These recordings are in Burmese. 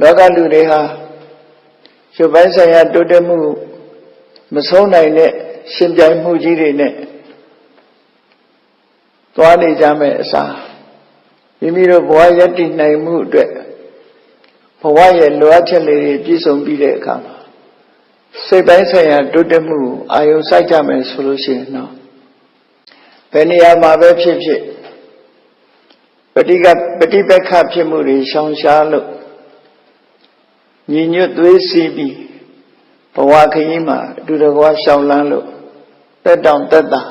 လောကလူတွေဟာရုပ်ပိုင်းဆိုင်ရာတိုးတက်မှုမဆုံးနိုင်တဲ့ရှင်ပြိုင်မှုကြီးတွေနဲ့သွားနေကြမယ်အစားမိမိတို့ဘဝရည်တည်နိုင်မှုအတွက်ဘဝရဲ့လိုအပ်ချက်လေးတွေပြည့်စုံပြီးတဲ့အခါမှာစိတ်ပိုင်းဆိုင်ရာတိုးတက်မှုအာယုံစိုက်ကြမယ်ဆိုလို့ရှိရင်တော့ဘယ်နေရာမှာပဲဖြစ်ဖြစ်ပฏิပက္ခဖြစ်မှုတွေရှောင်ရှားလို့ညီညွတ်သွေးစည်းပြီးဘဝခရီးမှာအတူတကွရှောင်လန်းလို့တက်တောင်တက်တာ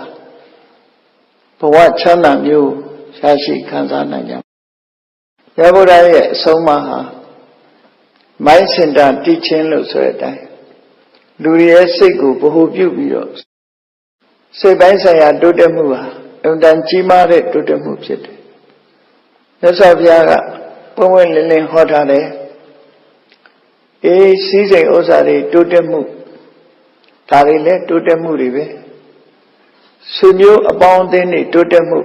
ဘဝချမ်းသာမျိုးရရှိခံစားနိုင်ကြရဗုဒ္ဓရဲ့အဆုံးအမဟာ mind center teaching လို့ဆိုတဲ့အတိုင်းလူရဲ့စိတ်ကိုဗဟုပြုပြီးတော့စိတ်ပိုင်းဆိုင်ရာတိုးတက်မှုဟာအမှန်တန်ကြီးမားတဲ့တိုးတက်မှုဖြစ်တယ်။မြတ်စွာဘုရားကပွင့်ပွင့်လင်းလင်းဟောထားတယ်။အေးစည်းစိမ်ဥစ္စာတွေတိုးတက်မှုဒါတွေလည်းတိုးတက်မှုတွေပဲ။ဆွေမျိုးအပေါင်းအသင်းတွေတိုးတက်မှု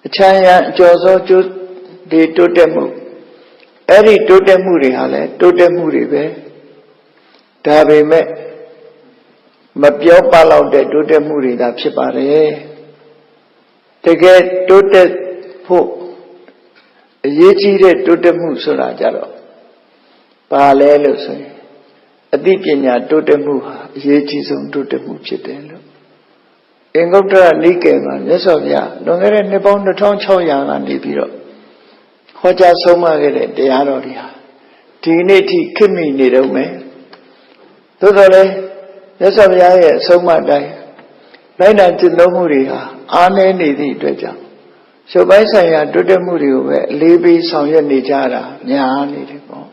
အချမ်းရံအကျော်စောကျိုးတွေတိုးတက်မှုအဲ့ဒီတိုးတက်မှုတွေဟာလည်းတိုးတက်မှုတွေပဲဒါပေမဲ့မပြောပလောက်တဲ့တိုးတက်မှုတွေသာဖြစ်ပါတယ်တကယ်တိုးတက်ဖို့အရေးကြီးတဲ့တိုးတက်မှုဆိုတာကြတော့ဘာလဲလို့ဆိုရင်အသိပညာတိုးတက်မှုဟာအရေးကြီးဆုံးတိုးတက်မှုဖြစ်တယ်လို့အင်္ဂုတ္တရနိကေမှာမြတ်စွာဘုရားလွန်ခဲ့တဲ့နှစ်ပေါင်း2600ကနေပြီးတော့ဟောကြားဆုံးမခဲ့တဲ့တရားတော်တွေဟာဒီနေ့ထိခေတ်မီနေတော့မယ်သို့တော်လည်းမြတ်စွာဘုရားရဲ့အဆုံးအမတိုင်းလိုက်နာကျင့်သုံးမှုတွေဟာအားနည်းနေသည့်အတွက်ကြောင့်ရုပ်ပိုင်းဆိုင်ရာတိုးတက်မှုတွေကိုပဲအလေးပေးဆောင်ရွက်နေကြတာများနေတယ်ပေါ့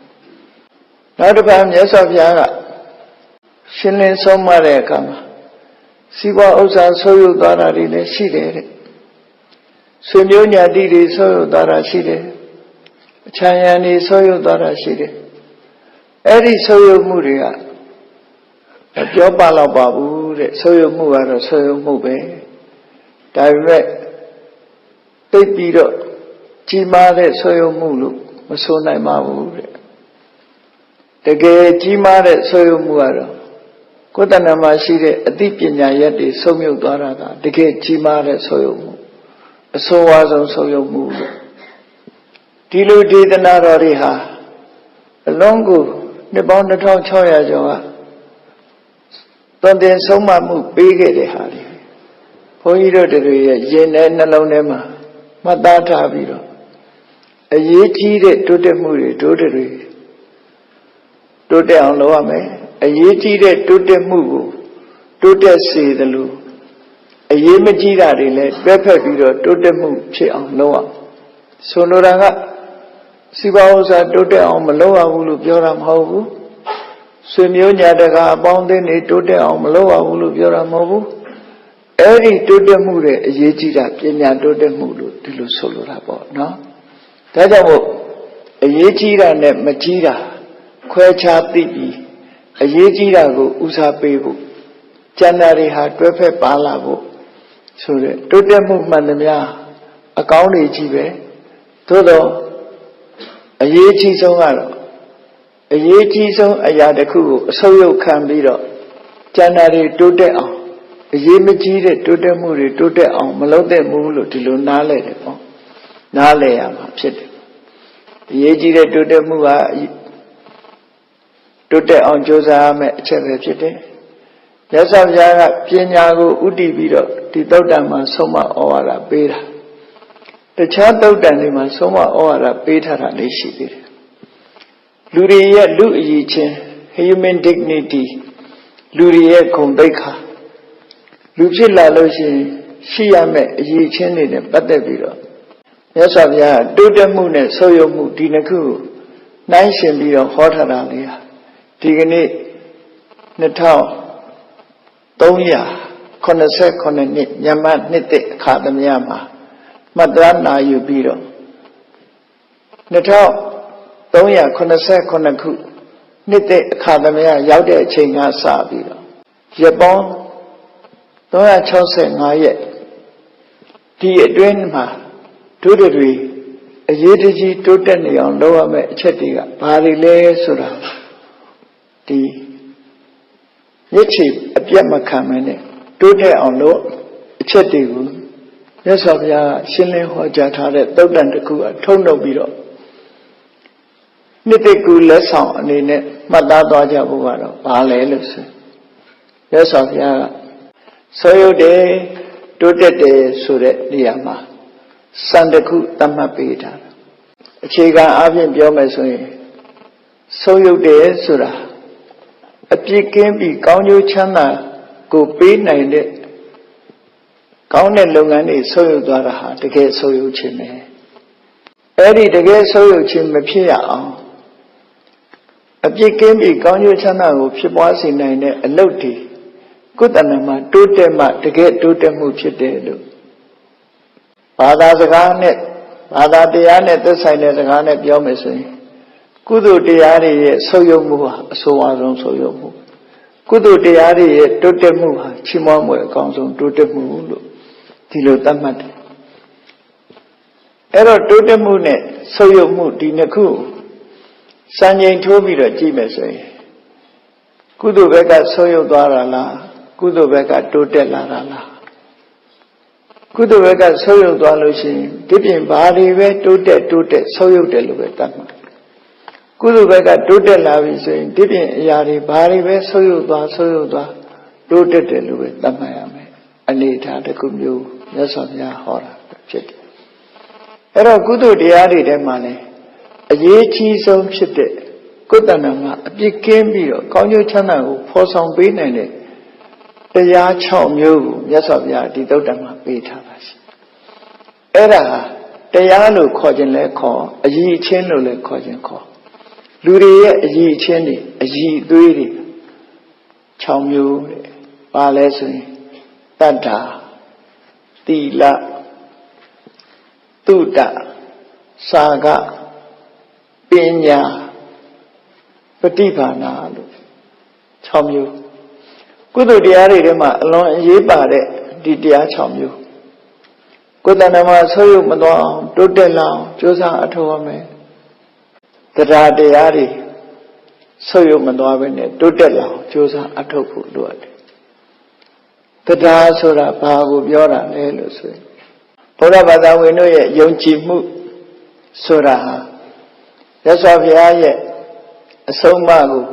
နောက်တစ်ခါမြတ်စွာဘုရားကရှင်းလင်းဆုံးမတဲ့အခါမှာစီးပွားဥစ္စာဆိုးရုပ်သွားတာတွေလည်းရှိတယ်တဲ့ဆွေမျိုးညာတိတွေဆိုးရုပ်သွားတာရှိတယ်အချမ်းရံတွေဆိုးရုပ်သွားတာရှိတယ်အဲ့ဒီဆိုးရုပ်မှုတွေကပြောပါတော့ပါဘူးတဲ့ဆိုးရုပ်မှုကတော့ဆိုးရုပ်မှုပဲဒါပေမဲ့သိပြီးတော့ကြီးမားတဲ့ဆိုးရုပ်မှုလို့မဆိုနိုင်ပါဘူးတဲ့တကယ်ကြီးမားတဲ့ဆိုးရုပ်မှုကတော့ကိုယ်တဏ္ဍာမှာရှိတဲ့အသိပညာရက်တွေဆုံးမြုပ်သွားတာကတကယ်ကြီးမားတဲ့ဆိုးရုပ်မှုအဆိုးဝါးဆုံးဆိုးရုပ်မှုလို့ဒီလိုဒေသနာတော်တွေဟာအလုံးကိုနှစ်ပေါင်း2600ကျော်ကသွန်သင်ဆုံးမမှုပေးခဲ့တဲ့ဟာတွေဘုန်းကြီးတို့တွေရဲ့ရင်ထဲနှလုံးထဲမှာမှတ်သားထားပြီးတော့အရေးကြီးတဲ့တိုးတက်မှုတွေတိုးတက်အောင်လုပ်ရမယ်အရေးကြီးတဲ့တိုးတက်မှုကိုတိုးတက်စေသလိုအရေးမကြီးတာတွေလည်းတွဲဖက်ပြီးတော့တိုးတက်မှုဖြစ်အောင်လုပ်ရဆိုလိုတာကစီးပွားဥစ္စာတိုးတက်အောင်မလုပ်ရဘူးလို့ပြောတာမဟုတ်ဘူးဆွေမျိုးညာတကာအပေါင်းအသင်းတွေတိုးတက်အောင်မလုပ်ရဘူးလို့ပြောတာမဟုတ်ဘူးအဲ့ဒီတိုးတက်မှုတွေအရေးကြီးတာပညာတိုးတက်မှုလို့ဒီလိုဆိုလိုတာပေါ့နော်ဒါကြောင့်မို့အရေးကြီးတာနဲ့မကြီးတာခွဲခြားသိပြီးအရေးကြီးတာကိုဦးစားပေးဖို့ကျန်တာတွေဟာတွဲဖက်ပါလာဖို့ဆိုတဲ့တိုးတက်မှုမှန်သမျှအကောင်းတွေကြီးပဲသို့တော့အရေးကြီးဆုံးကတော့အရေးကြီးဆုံးအရာတစ်ခုကိုအဆုပ်ယုတ်ခံပြီးတော့ကျန်တာတွေတိုးတက်အောင်အရေးမကြီးတဲ့တိုးတက်မှုတွေတိုးတက်အောင်မလုပ်သင့်ဘူးလို့ဒီလိုနားလည်တယ်ပေါ့နားလည်ရမှာဖြစ်တယ်အရေးကြီးတဲ့တိုးတက်မှုကတိုးတက်အောင်ကြိုးစားရမယ်အချက်ပဲဖြစ်တယ်မြတ်စွာဘုရားကပညာကိုဥတည်ပြီးတော့ဒီသုတ်တံမှာဆုံးမဩဝါဒပေးတာတခြားသုတ်တံတွေမှာဆုံးမဩဝါဒပေးထားတာလေးရှိသေးတယ်လူတွေရဲ့လူအရေးချင်း human dignity လူတွေရဲ့ဂုဏ်သိက္ခာလူဖြစ်လာလို့ရှိရမယ့်အရေးချင်းတွေနဲ့ပတ်သက်ပြီးတော့မြတ်စွာဘုရားတိုးတက်မှုနဲ့ဆုတ်ယုတ်မှုဒီနှစ်ခုကိုနှိုင်းယှဉ်ပြီးတော့ဟောထားတာလေးဟာဒီကနေ့2389နှစ်မြန်မာနှစ်သစ်အခါသမယမှာမှတ်သားနာယူပြီးတော့2389ခုနှစ်သစ်အခါသမယရောက်တဲ့အချိန်ကစပြီးတော့ရက်ပေါင်း365ရက်ဒီအတွင်းမှာတို့တွေ အရေးတကြီးတိုးတက်နေအောင်လုပ်ရမယ့်အချက်တွေကဘာတွေလဲဆိုတာဒီမြစ်ချီအပြတ်မခံမနဲ့တိုးတက်အောင်လို့အချက်တွေကိုမြတ်စွာဘုရားရှင်းလင်းဟောကြားထားတဲ့သုတ်တန်တစ်ခုကထုံနှုတ်ပြီးတော့နှစ်သိကူလက်ဆောင်အနေနဲ့မှတ်သားသွားကြဖို့ကတော့ဘာလဲလို့ဆိုမြတ်စွာဘုရားကဆိုရုပ်တယ်တိုးတက်တယ်ဆိုတဲ့နေရာမှာစံတစ်ခုသတ်မှတ်ပေးထားတာအခြေခံအားဖြင့်ပြောမယ်ဆိုရင်ဆိုရုပ်တယ်ဆိုတာအပြစ်ကင်းပြီးကောင်းကျိုးချမ်းသာကိုပေးနိုင်တဲ့ကောင်းတဲ့လုပ်ငန်းတွေဆိုရုပ်သွားတာဟာတကယ်ဆိုရုပ်ခြင်းပဲအဲ့ဒီတကယ်ဆိုရုပ်ခြင်းမဖြစ်ရအောင်အပြစ်ကင်းပြီးကောင်းကျိုးချမ်းသာကိုဖြစ်ပွားစေနိုင်တဲ့အလုပ်တွေကိုယ်တဏ္ဍာမှာတိုးတက်မှတကယ်တိုးတက်မှုဖြစ်တယ်လို့ဘာသာစကားနဲ့ဘာသာတရားနဲ့သက်ဆိုင်တဲ့စကားနဲ့ပြောမယ်ဆိုရင်ကုသိုလ်တရားတွေရဲ့ဆုပ်ယုပ်မှုဟာအဆိုးအဆုံးဆုပ်ယုပ်မှုကုသိုလ်တရားတွေရဲ့တိုးတက်မှုဟာချီးမွမ်းမှုအကောင်းဆုံးတိုးတက်မှုလို့ဒီလိုသတ်မှတ်တယ်အဲ့တော့တိုးတက်မှုနဲ့ဆုပ်ယုပ်မှုဒီနှစ်ခုစံချိန်ထိုးပြီးတော့ကြည့်မယ်ဆိုရင်ကုသိုလ်ဘက်ကဆုပ်ယုပ်သွားတာလားကုသိုလ်ဘက်ကတိုးတက်လာတာလားကုသိုလ်ဘက်ကဆုပ်ယုပ်သွားလို့ရှိရင်ဒီပြင်ဘာတွေပဲတိုးတက်ဆုပ်ယုပ်တယ်လို့ပဲသတ်မှတ်ကုသိုလ်ဘက်ကတိုးတက်လာပြီဆိုရင်ဒီပြင်အရာတွေဘာတွေပဲဆုပ်ယုပ်သွားတိုးတက်တယ်လို့ပဲသတ်မှတ်ရမယ်အနေထားတစ်ခုမျိုးမြတ်စွာဘုရားဟောတာဖြစ်တယ်အဲ့တော့ကုသိုလ်တရားတွေထဲမှာလည်းအရေးကြီးဆုံးဖြစ်တဲ့ကုသဏ္ဍာမှာအပြစ်ကင်းပြီးတော့ကောင်းကျိုးချမ်းသာကိုဖော်ဆောင်ပေးနိုင်တဲ့တရား6မျိုးကိုမြတ်စွာဘုရားဒီသုတ်တံမှာပေးထားပါရှိအဲ့ဒါတရားလို့ခေါ်ခြင်းလဲခေါ်အရည်အချင်းလို့လဲခေါ်ခြင်းခေါ်လူတွေရဲ့အရည်အချင်းတွေအရည်အသွေးတွေ6မျိုးတဲ့ဘာလဲဆိုရင်တတ္တာသီလသုတ္တစာကပညာပฏิဘာနာလို့6မျိုးကုသိုလ်တရားတွေထဲမှာအလွန်အရေးပါတဲ့ဒီတရား6မျိုးကိုယ်တဏ္ဍာမှာဆုပ်ယုပ်မသွားအောင်တိုးတက်လာအောင်ကြိုးစားအထောက်အမယ်တရားတရားတွေဆုပ်ယုပ်မသွားဘဲနဲ့တိုးတက်လာအောင်ကြိုးစားအထောက်ဖို့လိုအပ်တယ်တရားဆိုတာဘာကိုပြောတာလဲလို့ဆိုရင်ဘုရားဘာသာဝင်တို့ရဲ့ယုံကြည်မှုဆိုတာဟာမြတ်စွာဘုရားရဲ့အဆုံးအမကို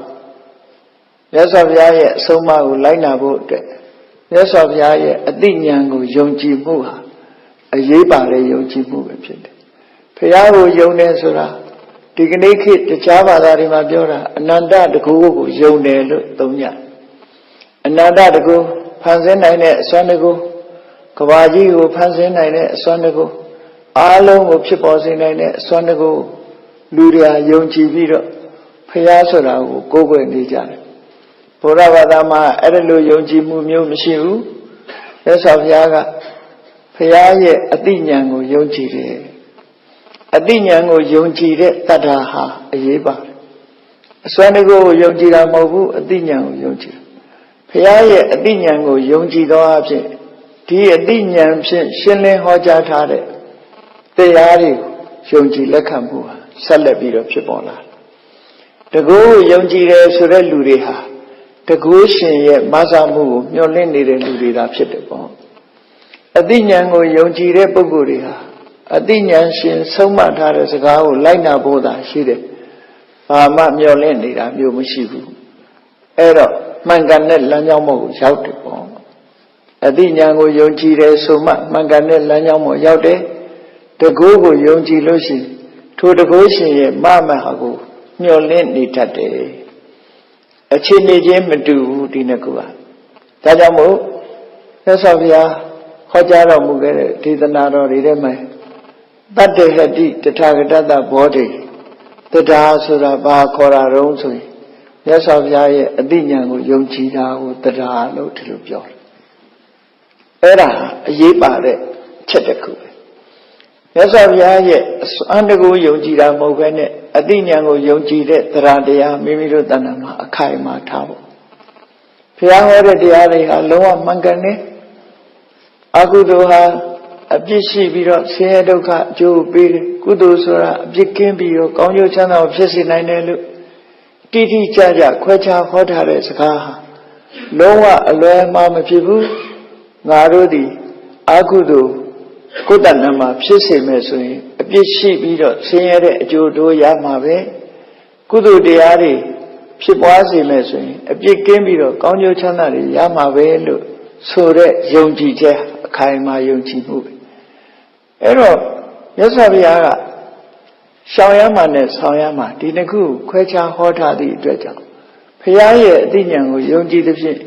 မြတ်စွာဘုရားရဲ့အဆုံးအမကိုလိုက်နာဖို့အတွက်မြတ်စွာဘုရားရဲ့အသိဉာဏ်ကိုယုံကြည်မှုဟာအရေးပါတဲ့ယုံကြည်မှုပဲဖြစ်တယ်။ဘုရားကိုယုံတယ်ဆိုတာဒီကနေ့ခေတ်တခြားဘာသာတွေမှာပြောတာအနန္တတကူကိုယုံတယ်လို့သုံးကြ။အနန္တတကူဖန်ဆင်းနိုင်တဲ့အစွမ်းတကူကဘာကြီးကိုဖန်ဆင်းနိုင်တဲ့အစွမ်းတကူအားလုံးကိုဖြစ်ပေါ်စေနိုင်တဲ့အစွမ်းတကူလူတွေယုံကြည်ပြီးတော့ဘုရားဆိုတာကိုကိုးကွယ်နေကြတယ်ဘုရားဘာသာမှာအဲ့ဒါလိုယုံကြည်မှုမျိုးမရှိဘူးမြတ်စွာဘုရားကဘုရားရဲ့အသိဉာဏ်ကိုယုံကြည်တယ်အသိဉာဏ်ကိုယုံကြည်တဲ့တတ္ထာဟာအရေးပါတယ်အစွမ်းတကူကိုယုံကြည်တာမဟုတ်ဘူးအသိဉာဏ်ကိုယုံကြည်ဘုရားရဲ့အသိဉာဏ်ကိုယုံကြည်သောအဖြစ်ဒီအသိဉာဏ်ဖြင့်ရှင်းလင်းဟောကြားထားတဲ့တရားတွေကိုယုံကြည်လက်ခံမှုဟာဆက်လက်ပြီးတော့ဖြစ်ပေါ်လာတကူယုံကြည်တယ်ဆိုတဲ့လူတွေဟာတကူရှင်ရဲ့မဆာမှုကိုမျှော်လင့်နေတဲ့လူတွေသာဖြစ်တယ်ပေါ့အသိဉာဏ်ကိုယုံကြည်တဲ့ပုဂ္ဂိုလ်တွေဟာအသိဉာဏ်ရှင်ဆုံးမထားတဲ့စကားကိုလိုက်နာဖို့သာရှိတယ်ဘာမှမျှော်လင့်နေတာမျိုးမရှိဘူးအဲ့တော့မှန်ကန်တဲ့လမ်းကြောင်းပေါ်ကိုရောက်တယ်ပေါ့အသိဉာဏ်ကိုယုံကြည်တယ်ဆိုမှမှန်ကန်တဲ့လမ်းကြောင်းပေါ်ရောက်တယ်တကူကိုယုံကြည်လို့ရှိရင်ထိုတကူရှင်ရဲ့မမဟာကိုမျှော်လင့်နေတတ်တယ်အခြေအနေချင်းမတူဘူးဒီနှစ်ခုကဒါကြောင့်မို့သက်စွာဘုရားဟောကြားတော်မူခဲ့တဲ့ဒေသနာတော်တွေထဲမှာတတ္တဟတိတထာဂတတဘောဓိတရားဆိုတာဘာခေါ်တာတုံးဆိုရင်မြတ်စွာဘုရားရဲ့အသိဉာဏ်ကိုယုံကြည်တာကိုတရားလို့ဒီလိုပြောတယ်အဲ့ဒါအရေးပါတဲ့ချက်တစ်ခုပဲမြတ်စွာဘုရားရဲ့အန္တကိုယုံကြည်တာမဟုတ်ဘဲနဲ့အသိဉာဏ်ကိုယုံကြည်တဲ့တရားမိမိတို့တဏ္ဍာမှာအခိုင်အမာထားဖို့ဘုရားဟောတဲ့တရားတွေဟာလုံးဝမှန်ကန်တယ်အကုသိုလ်ဟာ အပြစ်ရှိပြီးတော့ဆင်းရဲဒုက္ခအကျိုးပေးတယ်ကုသိုလ်ဆိုတာအပြစ်ကင်းပြီးတော့ကောင်းကျိုးချမ်းသာကိုဖြစ်စေနိုင်တယ်လို့တိတိကျကျခွဲခြားဟောထားတဲ့စကားဟာလုံးဝအလွဲမှားမဖြစ်ဘူးငါတို့ဒီအကုသိုလ်ကိုယ်တဏ္ဍမှာဖြစ်စေမယ်ဆိုရင်အပြစ်ရှိပြီးတော့ဆင်းရဲတဲ့အကျိုးတို့ရမှာပဲကုသိုလ်တရားတွေဖြစ်ပွားစေမယ်ဆိုရင်အပြစ်ကင်းပြီးတော့ကောင်းကျိုးချမ်းသာတွေရမှာပဲလို့ဆိုတဲ့ယုံကြည်ချက်အခိုင်အမာယုံကြည်မှုပဲအဲ့တော့မြတ်စွာဘုရားကရှောင်ရမှာနဲ့ဆောင်ရမှာဒီနှစ်ခုခွဲခြားဟောထားသည့်အတွက်ကြောင့်ဘုရားရဲ့အသိဉာဏ်ကိုယုံကြည်သဖြင့်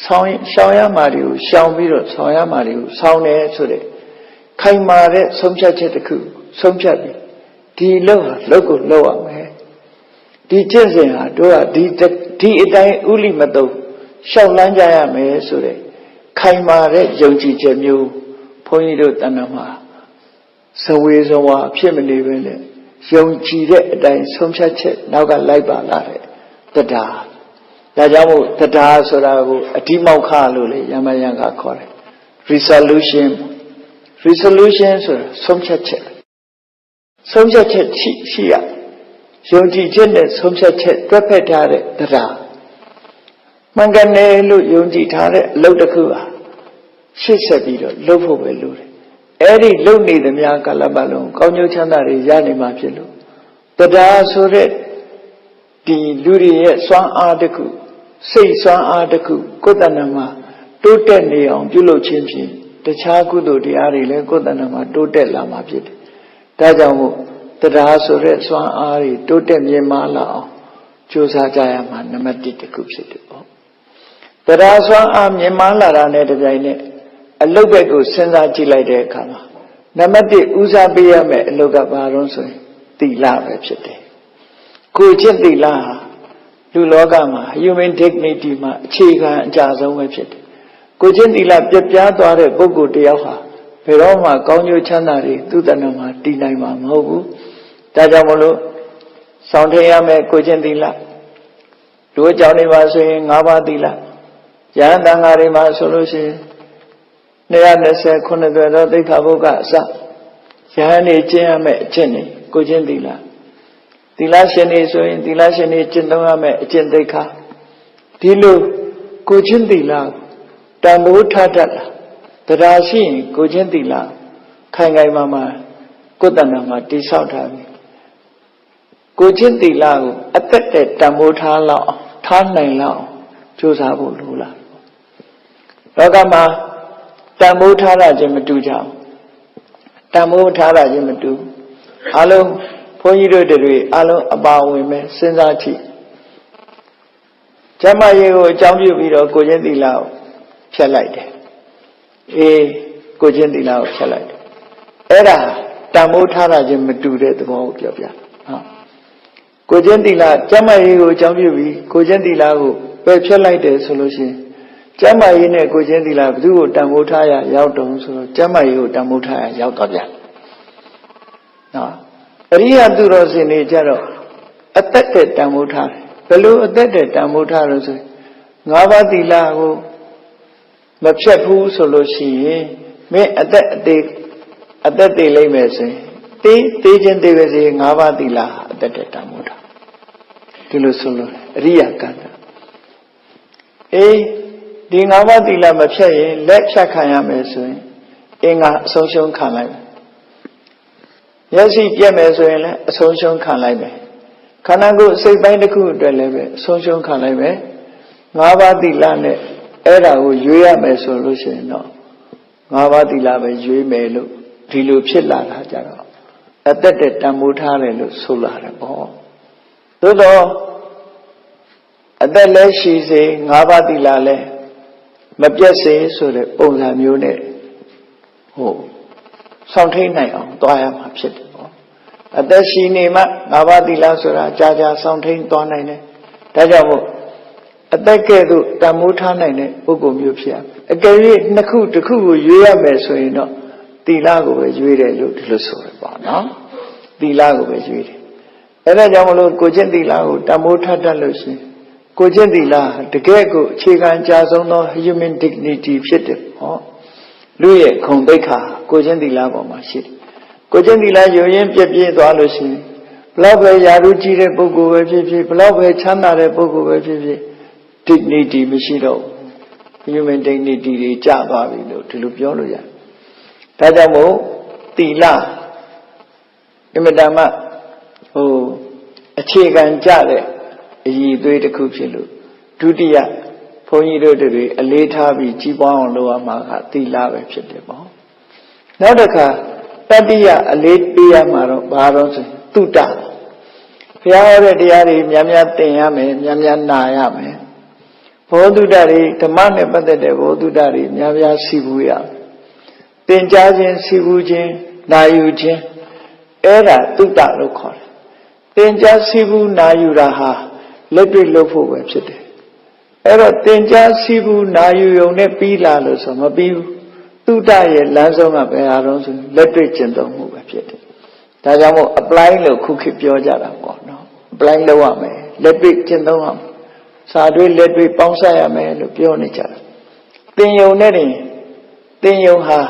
ရှောင်ရမှာတွေကိုရှောင်ပြီးတော့ဆောင်ရမှာတွေကိုဆောင်တယ်ဆိုတဲ့ခိုင်မာတဲ့ဆုံးဖြတ်ချက်တစ်ခုဆုံးဖြတ်ပြီးဒီလုပ်ကိုလုပ်ရမယ်ဒီကျင့်စဉ်ဟာတို့ကဒီအတိုင်းဥလိမတုံရှောက်လန်းကြရမယ်ဆိုတဲ့ခိုင်မာတဲ့ယုံကြည်ချက်မျိုးဘုန်းကြီးတို့တဏ္ဍာမှာဇဝေဇဝါဖြစ်မနေပဲနဲ့ယုံကြည်တဲ့အတိုင်းဆုံးဖြတ်ချက်နောက်ကလိုက်ပါလာတဲ့တရားဒါကြောင့်မို့တရားဆိုတာကိုအတိမောက္ခလို့လေယမယံကခေါ်တယ် resolution ဆိုတာဆုံးဖြတ်ချက်ရှိရယုံကြည်ချက်နဲ့ဆုံးဖြတ်ချက်တွက်ဖက်ထားတဲ့တရားမှန်ကန်တယ်လို့ယုံကြည်ထားတဲ့အလုပ်တစ်ခုဟာရှေ့ဆက်ပြီးတော့လုပ်ဖို့ပဲလိုတယ်အဲ့ဒီလုပ်နေသမျှကာလပတ်လုံးကောင်းကျိုးချမ်းသာတွေရနေမှာဖြစ်လို့တရားဆိုတဲ့ဒီလူတွေရဲ့စွမ်းအားတစ်ခုစိတ်စွမ်းအားတစ်ခုကိုယ်တဏ္ဍမှာတိုးတက်နေအောင်ပြုလုပ်ခြင်းဖြင့်တခြားကုသိုလ်တရားတွေလည်းကိုယ်တဏ္ဍမှာတိုးတက်လာမှာဖြစ်တယ်ဒါကြောင့်မို့တရားဆိုတဲ့စွမ်းအားတွေတိုးတက်မြင့်မားလာအောင်ကြိုးစားကြရမှာနံပါတ်1တစ်ခုဖြစ်တယ်ပေါ့တရားစွမ်းအားမြင့်မားလာတာနဲ့တပြိုင်နက်အလုပ်ဘက်ကိုစဉ်းစားကြည့်လိုက်တဲ့အခါမှာနံပါတ်1ဦးစားပေးရမယ့်အလုပ်ကဘာလို့ဆိုရင်သီလပဲဖြစ်တယ်ကိုကျင့်သီလဟာလူလောကမှာ human dignity မှာအခြေခံအကြဆုံးပဲဖြစ်တယ်ကိုကျင့်သီလပြပြားသွားတဲ့ပုဂ္ဂိုလ်တယောက်ဟာဘယ်တော့မှကောင်းကျိုးချမ်းသာတွေသူ့တဏ္ဍာမှာတည်နိုင်မှာမဟုတ်ဘူးဒါကြောင့်မလို့ဆောင်ထည့်ရမယ့်ကိုကျင့်သီလလူအကြောင်းတွေမှာဆိုရင်5ပါးသီလယဟန်တန်ဃာတွေမှာဆိုလို့ရှိရင်229သွယ်သောသိက္ခာပုဒ်ကအစယဟန်နေကျင့်ရမယ့်အကျင့်တွေကိုကျင့်သီလသီလရှင်တွေဆိုရင်သီလရှင်တွေကျင့်သုံးရမယ့်အကျင့်သိက္ခာဒီလိုကိုကျင့်သီလတန်ဖိုးထားတတ်လားတရားရှိရင်ကိုကျင့်သီလခိုင်ခိုင်မာမာကိုယ်တဏ္ဍာမှာတိဆောက်ထားပြီကိုကျင့်သီလကိုအသက်တဲ့တန်ဖိုးထားလောက်ထားနိုင်လောက်ကြိုးစားဖို့လိုလားလောကမှာတန်ဖိုးထားတာချင်းမတူကြဘူးတန်ဖိုးထားတာချင်းမတူအလုံးဘုန်းကြီးတို့တွေအလုံးအပါဝင်ပဲစဉ်းစားကြည့်ကျမ်းမာရေးကိုအကြောင်းပြုပြီးတော့ကိုကျင့်သီလကိုဖျက်လိုက်တယ်ကိုကျင့်သီလကိုဖျက်လိုက်တယ်အဲ့ဒါတန်ဖိုးထားတာချင်းမတူတဲ့သဘောကိုပြောပြကိုကျင့်သီလကျမ်းမာရေးကိုအကြောင်းပြုပြီးကိုကျင့်သီလကိုပယ်ဖျက်လိုက်တယ်ဆိုလို့ရှိရင်ကျမ်းမာရေးနဲ့ကိုကျင့်သီလဘယ်သူ့ကိုတန်ဖိုးထားရရောက်တုံဆိုတော့ကျမ်းမာရေးကိုတန်ဖိုးထားရရောက်တော့ပြန်နော်အရိယသူတော်စင်တွေကြတော့အသက်တဲ့တန်ဖိုးထားတယ်ဘယ်လိုအသက်တဲ့တန်ဖိုးထားလို့ဆို5ပါးသီလကိုမဖြတ်ဘူးဆိုလို့ရှိရင်မင်းအသက်သေးလိမ့်မယ်ဆိုရင်တေးချင်းသေးပဲစေ5ပါးသီလအသက်တဲ့တန်ဖိုးထားဒီလိုဆိုလို့အရိယကံဒီ5ပါးသီလမဖြတ်ရင်လက်ဖြတ်ခံရမယ်ဆိုရင်အင်္ဂါအဆုံးရှုံးခံလိုက်မယ်မျက်စိပြက်မယ်ဆိုရင်လည်းအဆုံးရှုံးခံလိုက်မယ်ခန္ဓာကိုယ်စိတ်ပိုင်းတစ်ခုအတွက်လည်းပဲအဆုံးရှုံးခံလိုက်မယ်5ပါးသီလနဲ့အဲ့ဒါကိုရွေးရမယ်ဆိုလို့ရှိရင်တော့5ပါးသီလပဲရွေးမယ်လို့ဒီလိုဖြစ်လာတာကြတော့အသက်တဲ့တန်ဖိုးထားတယ်လို့ဆိုလာတယ်ပေါ့သို့တော့အသက်လည်းရှိစေ5ပါးသီလလည်းမပြတ်စေဆိုတဲ့ပုံစံမျိုးနဲ့ဆောင်ထိန်နိုင်အောင်သွားရမှာဖြစ်တယ်ပေါ့အသက်ရှိနေမှ5ပါးသီလဆိုတာကြာကြာဆောင်ထိန်သွားနိုင်တယ်ဒါကြောင့်မို့အသက်ကဲ့သို့တန်ဖိုးထားနိုင်တဲ့ပုဂ္ဂိုလ်မျိုးဖြစ်ရမယ်အကယ်၍တစ်ခုကိုရွေးရမယ်ဆိုရင်တော့သီလကိုပဲရွေးတယ်လို့ဒီလိုဆိုရပါနော်သီလကိုပဲရွေးတယ်အဲဒါကြောင့်မလို့ကိုကျင့်သီလကိုတန်ဖိုးထားတတ်လို့ရှိရင်ကိုကျင့်သီလတကယ်ကိုအခြေခံအကျဆုံးသော human dignity ဖြစ်တယ်ဟော လူရဲ့ခုံတိတ်ခါကိုချင်းသီလပေါ်မှာရှိတယ်ကိုချင်းသီလယုံရင်ပြည့်ပြည့်သွားလို့ရှိရင်ဘလောက်ပဲယာရုကြီးတဲ့ပုဂ္ဂိုလ်ပဲဖြစ်ဖြစ်ဘလောက်ပဲချမ်းသာတဲ့ပုဂ္ဂိုလ်ပဲဖြစ်ဖြစ် dignity မရှိတော့ human dignity တွေကျသွားပြီလို့ဒီလိုပြောလို့ရတယ်ဒါကြောင့်မို့သီလအမတမအခြေခံကြတဲ့အရည်အသွေးတစ်ခုဖြစ်လို့ဒုတိယဘုန်းကြီးတို့တွေအလေးထားပြီးကြီးပွားအောင်လုပ်ရမှာကသီလပဲဖြစ်တယ်ပေါ့နောက်တစ်ခါတတိယအလေးပေးရမှာတော့ဘာတော့ဆိုတုတ္တဘုရားဟောတဲ့တရားတွေများများသင်ရမယ်များများနာရမယ်ဘောဓုတ္တတွေဓမ္မနဲ့ပတ်သက်တဲ့ဘောဓုတ္တတွေများများရှိဘူးရသင်ကြားခြင်းရှိဘူးခြင်းနာယူခြင်းအဲ့ဒါတုတ္တလို့ခေါ်တယ်သင်ကြားရှိဘူးနာယူတာဟာလက်တွေ့လုပ်ဖို့ပဲဖြစ်တယ်အဲ့တော့သင်ကြားရှိဘူးနာယူုံနဲ့ပြီးလာလို့ဆိုမပြီးဘူးတုတ္တရဲ့လမ်းဆုံးကဘယ်ဟာတော့ဆိုလက်တွေ့ကျင့်သုံးမှုပဲဖြစ်တယ်ဒါကြောင့်မို့ apply လို့ခုခေတ်ပြောကြတာပေါ့နော် apply လုပ်ရမယ်လက်တွေ့ကျင့်သုံးရမယ်စာတွေလက်တွေ့ပေါင်းစပ်ရမယ်လို့ပြောနေကြတာသင်ယုံနဲ့တင်သင်ယုံဟာ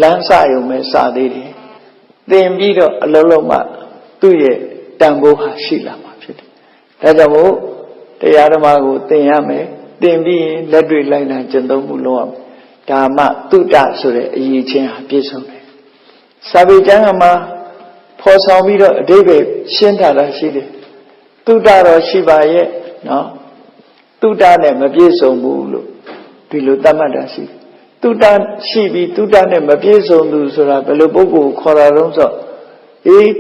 လမ်းစယုံပဲစသေးတယ်သင်ပြီးတော့အလုံးလုံးမှသူ့ရဲ့တန်ဖိုးဟာရှိလာမှာဖြစ်တယ်ဒါကြောင့်မို့တရားဓမ္မကိုသင်ရမယ်သင်ပြီးရင်လက်တွေ့လိုက်နာကျင့်သုံးမှုလုပ်ရမယ်ဒါမှတုတ္တဆိုတဲ့အရေးချင်းဟာပြည့်စုံတယ်စာပေကျမ်းမှာဖော်ဆောင်ပြီးတော့အဓိပ္ပာယ်ရှင်းထားတာရှိတယ်တုတ္တတော့ရှိပါရဲ့နော်တုတ္တနဲ့မပြည့်စုံဘူးလို့ဒီလိုသတ်မှတ်တာရှိတယ်တုတ္တရှိပြီးတုတ္တနဲ့မပြည့်စုံသူဆိုတာဘယ်လိုပုဂ္ဂိုလ်ခေါ်တာတော့ဆို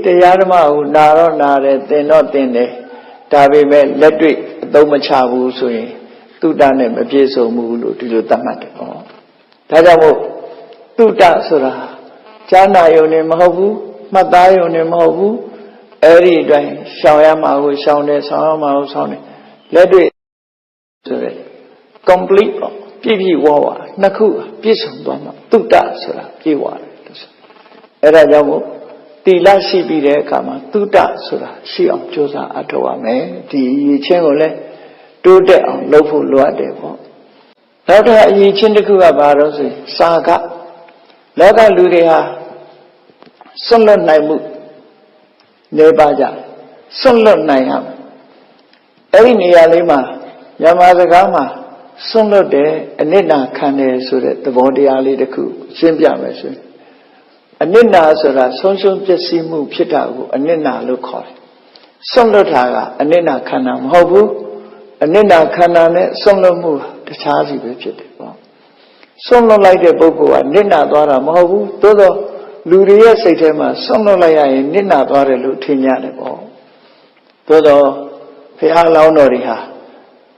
တရားဓမ္မကိုနာတော့နာတယ်သင်တော့သင်တယ်ဒါပေမဲ့လက်တွေ့အသုံးမချဘူးဆိုရင်တုတ္တနဲ့မပြည့်စုံဘူးလို့ဒီလိုသတ်မှတ်တယ်ပေါ့ဒါကြောင့်မို့တုတ္တဆိုတာဈာနာယုံနဲ့မဟုတ်ဘူးမှတ်သားယုံနဲ့မဟုတ်ဘူးအဲ့ဒီအတိုင်းရှောင်ရမှာကိုရှောင်တယ်ဆောင်ရမှာကိုဆောင်တယ်လက်တွေ့ဆိုရယ် complete ပေါ့ပြည့်ပြည့်ဝဝနှစ်ခုပြည့်စုံသွားမှာတုတ္တဆိုတာပြည့်ဝတယ်လို့ဆိုအဲ့ဒါကြောင့်မို့တိလရှိပြီးတဲ့အခါမှာတုတ္တဆိုတာရှိအောင်ကြိုးစားအထောက်ရမယ်ဒီအရေးချင်းကိုလည်းတိုးတက်အောင်လုပ်ဖို့လိုအပ်တယ်ပေါ့နောက်တစ်ခါအရေးချင်းတစ်ခုကဘာလို့ဆိုစာကလောကလူတွေဟာစွန့်လွတ်နိုင်မှုနေပါကြစွန့်လွတ်နိုင်ရမယ်အဲ့ဒီနေရာလေးမှာမြန်မာစကားမှာစွန့်လွတ်တယ်အနစ်နာခံတယ်ဆိုတဲ့သဘောတရားလေးတစ်ခုရှင်းပြမယ်ဆိုရင်အနစ်နာဆိုတာဆုံးရှုံးပျက်စီးမှုဖြစ်တာကိုအနစ်နာလို့ခေါ်တယ်စွန့်လွတ်တာကအနစ်နာခံတာမဟုတ်ဘူးအနစ်နာခံတာနဲ့စွန့်လွတ်မှုတခြားစီပဲဖြစ်တယ်ပေါ့စွန့်လွတ်လိုက်တဲ့ပုဂ္ဂိုလ်ကနစ်နာသွားတာမဟုတ်ဘူးသို့သောလူတွေရဲ့စိတ်ထဲမှာစွန့်လွတ်လိုက်ရရင်နစ်နာသွားတယ်လို့ထင်ကြတယ်ပေါ့သို့သောဘုရားလောင်းတော်တွေဟာ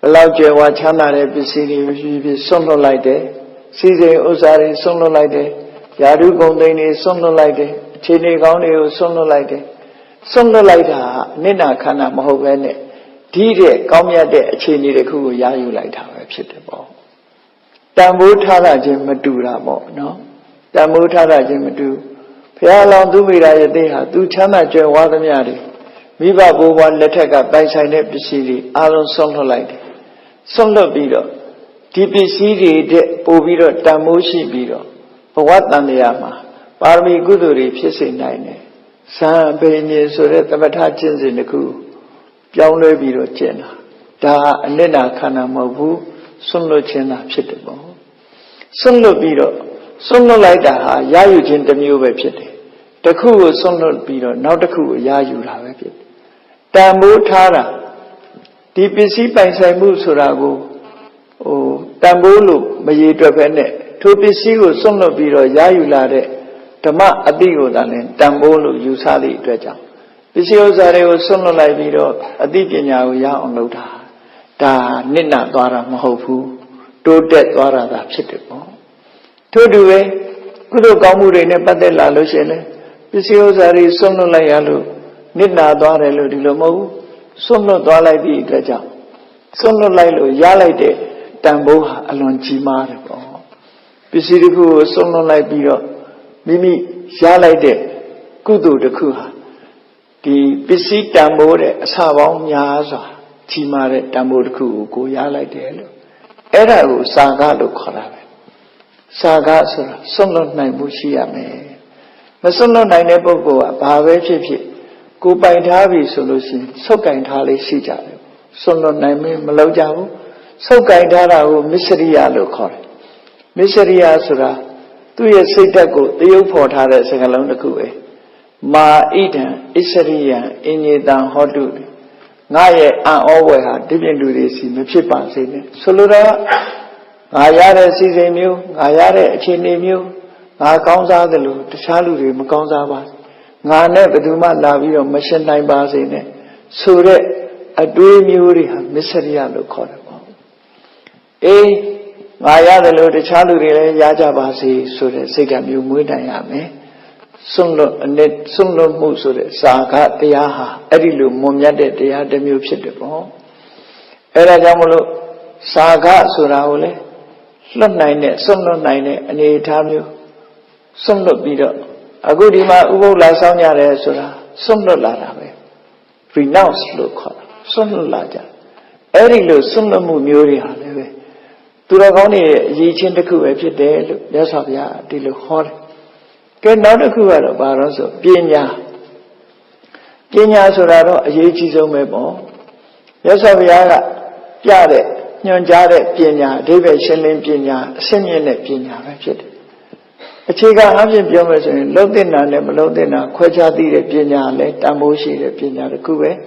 ဘလောက်ကြွယ်ဝချမ်းသာတဲ့ပစ္စည်းတွေဖြစ်စွန့်လွတ်လိုက်တယ်စီစဉ်ဥစ္စာတွေစွန့်လွတ်လိုက်တယ်ယာဓုဂုံသိန်းတွေစွန့်လွတ်လိုက်တယ်အခြေအနေကောင်းတွေကိုစွန့်လွတ်လိုက်တယ်စွန့်လွတ်လိုက်တာအနစ်နာခံတာမဟုတ်ပဲနဲ့ဒီတဲ့ကောင်းမြတ်တဲ့အခြေအနေတစ်ခုကိုရယူလိုက်တာပဲဖြစ်တယ်ပေါ့တန်ဖိုးထားတာချင်းမတူတာပေါ့နော်တန်ဖိုးထားတာချင်းမတူဘုရားလောင်းသူမိရာယသိဟာသူချမ်းသာကြွယ်ဝသမျှတွေမိဘဘိုးဘွားလက်ထက်ကပိုင်ဆိုင်တဲ့ပစ္စည်းတွေအားလုံးစွန့်လွတ်လိုက်တယ်စွန့်လွတ်ပြီးတော့ဒီပစ္စည်းတွေတဲ့ပို့ပြီးတော့တန်ဖိုးရှိပြီးတော့ဘဝတန်တရားမှာပါရမီကုသိုလ်တွေဖြစ်စေနိုင်တယ်ဇံအပေညေဆိုတဲ့သမထကျင့်စဉ်တစ်ခုပြောင်းလဲပြီးတော့ကျင့်တာဒါအနစ်နာခန္ဓာမဟုတ်ဘူးစွန့်လွတ်ခြင်းသာဖြစ်တယ်ပေါ့စွန့်လွတ်ပြီးတော့စွန့်လွတ်လိုက်တာဟာရယူခြင်းတစ်မျိုးပဲဖြစ်တယ်တစ်ခုကိုစွန့်လွတ်ပြီးတော့နောက်တစ်ခုကိုရယူတာပဲဖြစ်တယ်တန်ဖိုးထားတာဒီပစ္စည်းပိုင်ဆိုင်မှုဆိုတာကိုတန်ဖိုးလို့မရေတွက်ပဲနဲ့ထိုပစ္စည်းကိုစွန့်လွတ်ပြီးတော့ရယူလာတဲ့ဓမ္မအတိကိုသာလည်းတန်ဖိုးလို့ယူဆသည့်အတွက်ကြောင့်ပစ္စည်းဥစ္စာတွေကိုစွန့်လွတ်လိုက်ပြီးတော့အသိပညာကိုရအောင်လုပ်တာဒါနစ်နာသွားတာမဟုတ်ဘူးတိုးတက်သွားတာသာဖြစ်တယ်ပေါ့ထို့တူပဲကုသိုလ်ကောင်းမှုတွေနဲ့ပတ်သက်လာလို့ရှိရင်လည်းပစ္စည်းဥစ္စာတွေစွန့်လွတ်လိုက်ရလို့နစ်နာသွားတယ်လို့ဒီလိုမဟုတ်ဘူးစွန့်လွတ်သွားလိုက်ပြီးအတွက်ကြောင့်စွန့်လွတ်လိုက်လို့ရလိုက်တဲ့တန်ဖိုးဟာအလွန်ကြီးမားတယ်ပေါ့ပစ္စည်းတစ်ခုကိုစွန့်လွတ်လိုက်ပြီးတော့မိမိရလိုက်တဲ့ကုသိုလ်တစ်ခုဟာဒီပစ္စည်းတန်ဖိုးတဲ့အစပေါင်းများစွာကြီးမားတဲ့တန်ဖိုးတစ်ခုကိုရလိုက်တယ်လို့အဲ့ဒါကိုစာကလို့ခေါ်တာပဲ Saga Sunlo Naibushia me. Masunlo Nine Bogo, Bave Chipi, go by Tavi solution, so kind Hali Sija. Sunlo Naime Malojavu, so kind Hara, Miseria local. Miseria Sura, 2 years ago, the Uport had a second along the Kue. Ma Eden, Isaria, Inyedan Hodu. Naye and always had different duties in the Chipan Sydney. Solura, Ayare Sizemu, Ayare Chinemu, Nakanza the Lu, the Chalu, Makanza Bas. Nane Beduma Lavi of Mission Nine Bars in it. Sure, a dream Yuri, Miseria local. Maya the Lu, the Chalu, Yajabasi, Sure, Sigamu Mudayame. Sunlo net sunlo musure saga tiyaha erilu momyade tiya demyu phit de po era jamolo saga sura ko le hlot nain ne sunlo nain ne ane tha myo sunlo pi do aku di ma ubodla saung jare sura sunlo la da be renounce lo khaw sunlo la ja eri lo sunlo mu myo ri ha le be tu ro kaung ni yi chin takku be phit de lo Yaswa Bya di lo khaw de Get not a cruel baroso, Pinya. Pinya Soraro, a Yichizo Mebo. Yaswa Bya, Yade, Nyonjade, Pinya, David Shenlin Pinya, Simeon Pinya, Ratchet. A chica having Biomas and Lodina, Nemelodina, Quajadi, Pinya, let Tamoshi, Pinya, the Kube.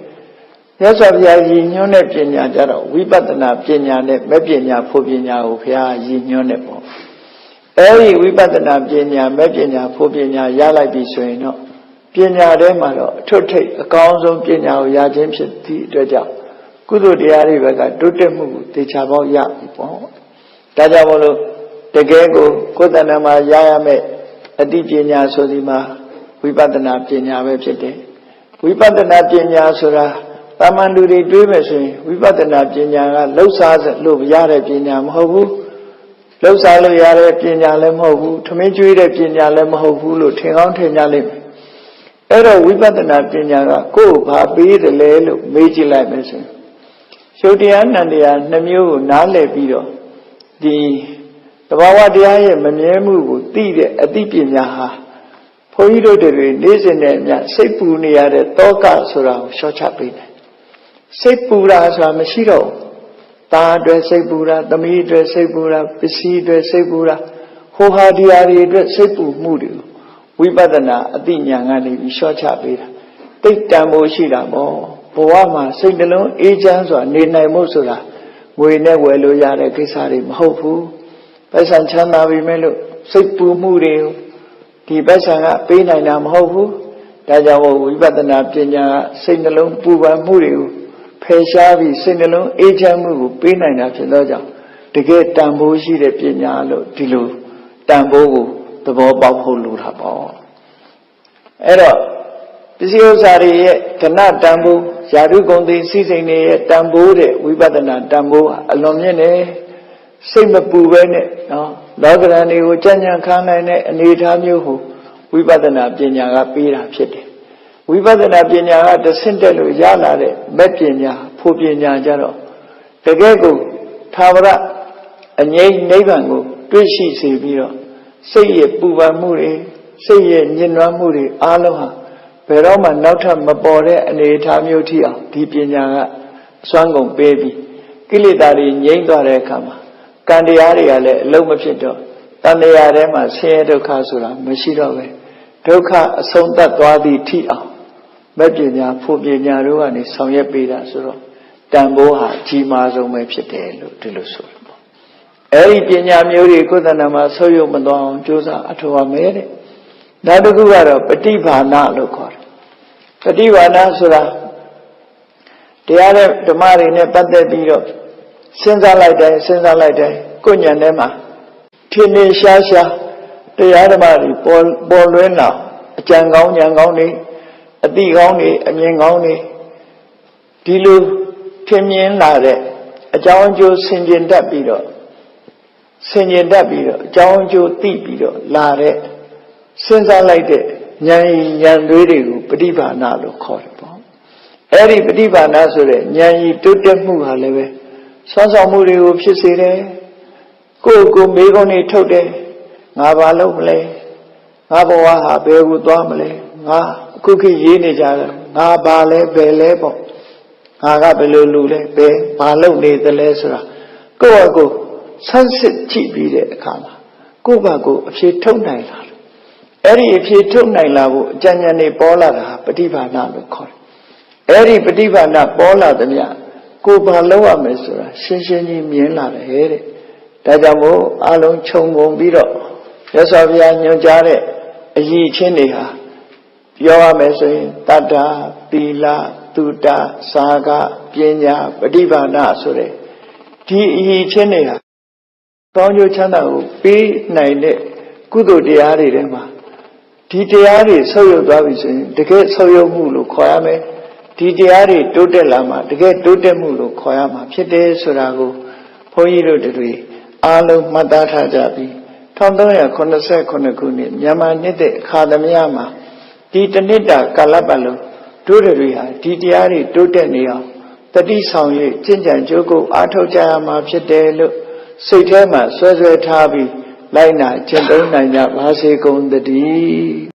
Yaswa Bya, Yinyone Pinya, Jaro, Wipatana, Pinya, Mepinya, Popinya, Upia, Yinyonebo. Every Wipatana Pinya, Mepinya, Popinya, Yala Bisuino, Pinya Remaro, to take accounts of Pinya, Yajim, Dredja, Kudu Diari Vega, Dutemu, the Chabo Yapo, Tajamolo, the Gego, Kodanama, Yayame, Adi Pinya Sodima, Wipatana Pinya Website, Wipatana Pinya Sura, Tamanduri Dreamers, Wipatana Pinya, Losas, Lub Yare Pinya, Mohu. Losalo Yare Pinya Lemohu, Tomiju Pinya Lemohu, Tingon Tinyalim. Ero Wipatana Pinya, go, Papi, the Lelu, Meiji Lamison. Shodian and the Namu, Nale Bido. The Bawa Dia, Manemu, Tide, Adipinya. Poido de Nizen, Sepunia, the Toka Sura, Shochapin. Sepura Mashiro. Ta dress Sepura, the me dress Sepura, Pisi dress Sepura, Hoha Diari dress Sepu Mudu. Wipatana, Adinyangani, Shochapira. Take Tambo Shida Mo, Poama, Signalon, agents or Nina Mosura. We never loyare Kisari, Hofu. Pesanchana Vimelo, Sepu Mudu. The Pesanga, Pinainam Hofu. Tajawo, Wipatana Pinya, Signalon, Puba Mudu. Peshavi, Singalon, Ajamu, Pinaina Piloja, to get Tamboshi de Pinalo, Tilu, Tambo, the Bob Hulurabo. Error. Pisiosari, cannot Tambo, Yadu Gondi, season a Tambo, Wipatana, Tambo, Alomine, Simapu, Lagrani, Uchanya Kana, and Itamu, Wipatana, Pinya, Pira, Pity. Wipatana Pinya, the Sintelu Yala, Mepinya, Pupinya Jaro. The Gego, Tavara, and Yay Nevango, Trishi Severo, say ye Puva Muri, say ye Ninra Muri, Aloha, Peroma Nota Mabore and Etamutia, Tipinya, Swangong baby, Kilidari, Yengare Kama, Candiaria, Lomapito, Tandearema, Seado Casura, Mashirove, Doka, Sonda Dwadi Tia. Mepinya, Pupinya, Ruani, Sonya Pida, Suro, Tamboha, Chimazo, Mepsitelo, Tiluso. Eri Pinya Muri, Kudanama, Soyo Madon, Josa, Atoa Mere, Nadagura, Patiba, Nalokor. Patiba Nasura, the other, the Marine, Pate Bido, Senza like that, Kunya Nema, Tini Shasha, the other Mari, Bolwena, Jangong, Yangoni. A digoni, a yangoni, Dilu, Timian Lade, a Jawanjo Sinjin Dabido, Jawanjo Tibido, Lade, Senza like that, Yan Redigu, Padiba Nalo Corpo. Eri Padiba Nasure, Yan Tutemu Haleve, Sansa Muri of Shisire, go Megoni Tode, ငါဘာလုပ်မလဲငါဘဝဟာဘယ်ကိုသွားမလဲငါအခုခေတ်ရေးနေကြတယ်ငါဘာလဲဘယ်လဲပေါ့ငါကဘယ်လိုလူလဲဘယ်ဘာလုပ်နေသလဲဆိုတာကိုယ့်အကိုဆန်းစစ်ကြည့်ပြီးတဲ့အခါမှာကိုယ့်ဘာကိုအဖြေထုတ်နိုင်လာတယ်အဲ့ဒီအဖြေထုတ်နိုင်လာဖို့အကြံဉာဏ်တွေပေါ်လာတာပฏิဘာနာလို့ခေါ်တယ်အဲ့ဒီပฏิဘာနာပေါ်လာသမျှကိုယ်ဘာလုပ်ရမယ်ဆိုတာရှင်းရှင်းကြီးမြင်လာတယ်တဲ့ဒါကြောင့်မို့အလုံးခြုံငုံပြီးတော့မြတ်စွာဘုရားညွှန်ကြားတဲ့အရည်ချင်းတွေဟာပြောရမယ်ဆိုရင်တတ္တာသီလသုတစာကပညာပฏิဘာနာဆိုတဲ့ဒီအရည်ချင်းတွေဟာကောင်းကျိုးချမ်းသာကိုပေးနိုင်တဲ့ကုသိုလ်တရားတွေထဲမှာဒီတရားတွေဆုပ်ယုပ်သွားပြီဆိုရင်တကယ်ဆုပ်ယုပ်မှုလို့ခေါ်ရမယ်ဒီတရားတွေတိုးတက်လာမှတကယ်တိုးတက်မှုလို့ခေါ်ရမှာဖြစ်တယ်ဆိုတာကိုဘုန်းကြီးတို့တွေအားလုံးမှတ်သားထားကြပြီး1389ခုနှစ်မြန်မာနှစ်တဲ့အခါသမယမှာဒီတနှစ်တာကာလပတ်လုံးတို့တွေဟာဒီတရားတွေတိုးတက်နေအောင်တတိဆောင်၍ကျင့်ကြံကြိုးကိုအားထုတ်ကြရမှာဖြစ်တယ်လို့စိတ်ထဲမှာဆွဲဆွဲထားပြီးလိုက်နာကျင့်သုံးနိုင်ကြပါစေကုန်သတည်း